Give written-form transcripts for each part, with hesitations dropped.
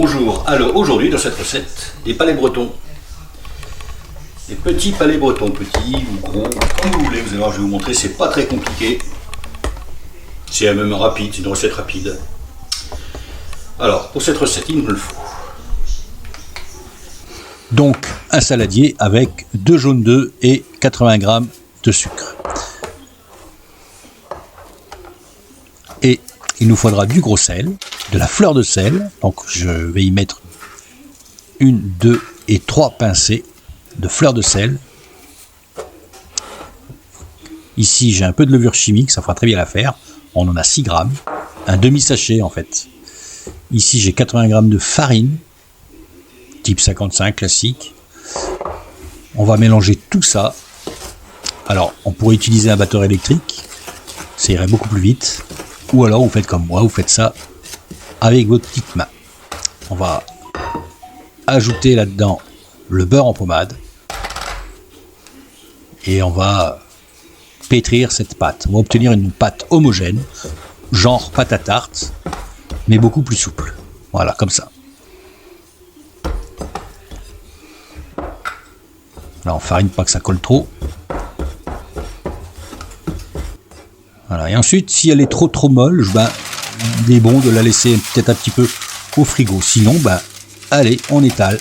Bonjour, alors aujourd'hui dans cette recette, des palais bretons. Des petits palais bretons, petits ou gros, comme vous voulez, vous allez voir, je vais vous montrer, c'est pas très compliqué. C'est même rapide, c'est une recette rapide. Alors, pour cette recette, il me le faut. Donc, un saladier avec 2 jaunes d'œufs et 80 g de sucre. Et il nous faudra du gros sel, de la fleur de sel, donc je vais y mettre 1, 2 et 3 pincées de fleur de sel. Ici j'ai un peu de levure chimique, ça fera très bien l'affaire, on en a 6 g, un demi-sachet en fait. Ici j'ai 80 g de farine, type 55 classique. On va mélanger tout ça. Alors on pourrait utiliser un batteur électrique, ça irait beaucoup plus vite. Ou alors vous faites comme moi, vous faites ça avec votre petite main. On va ajouter là-dedans le beurre en pommade. Et on va pétrir cette pâte. On va obtenir une pâte homogène, genre pâte à tarte, mais beaucoup plus souple. Voilà, comme ça. Là, on farine pas que ça colle trop. Voilà. Et ensuite, si elle est trop molle, il est bon de la laisser peut-être un petit peu au frigo. Sinon, allez, on étale.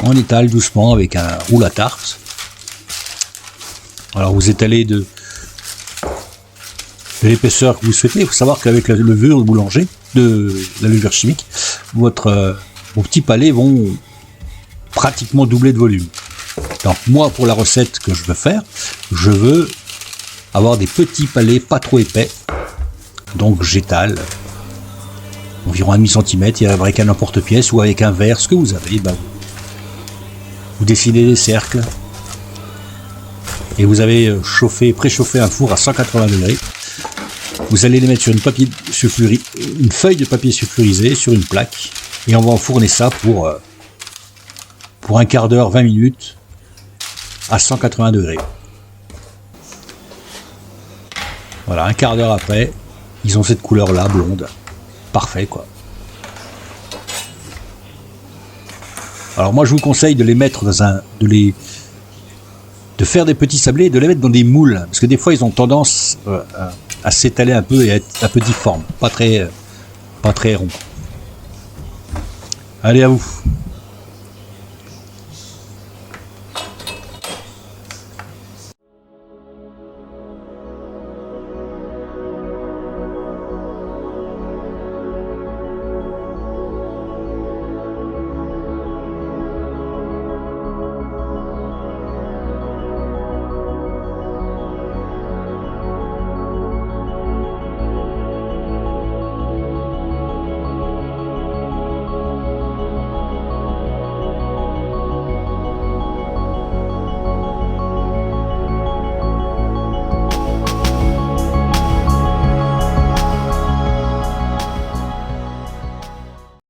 On étale doucement avec un roule à tarte. Alors vous étalez de l'épaisseur que vous souhaitez. Il faut savoir qu'avec la levure boulanger, de la levure chimique, vos petits palets vont pratiquement doubler de volume. Donc moi, pour la recette que je veux faire, je veux avoir des petits palets pas trop épais. Donc j'étale environ 1,5 cm, et avec un emporte-pièce ou avec un verre, ce que vous avez, vous dessinez des cercles et vous avez préchauffé un four à 180 degrés. Vous allez les mettre sur une feuille de papier sulfurisé sur une plaque et on va enfourner ça pour un quart d'heure, 20 minutes à 180 degrés. Voilà, un quart d'heure après, ils ont cette couleur là, blonde. Parfait quoi. Alors moi je vous conseille de les mettre de faire des petits sablés et de les mettre dans des moules, parce que des fois ils ont tendance à s'étaler un peu et à être un peu difformes, pas très rond. Allez, à vous.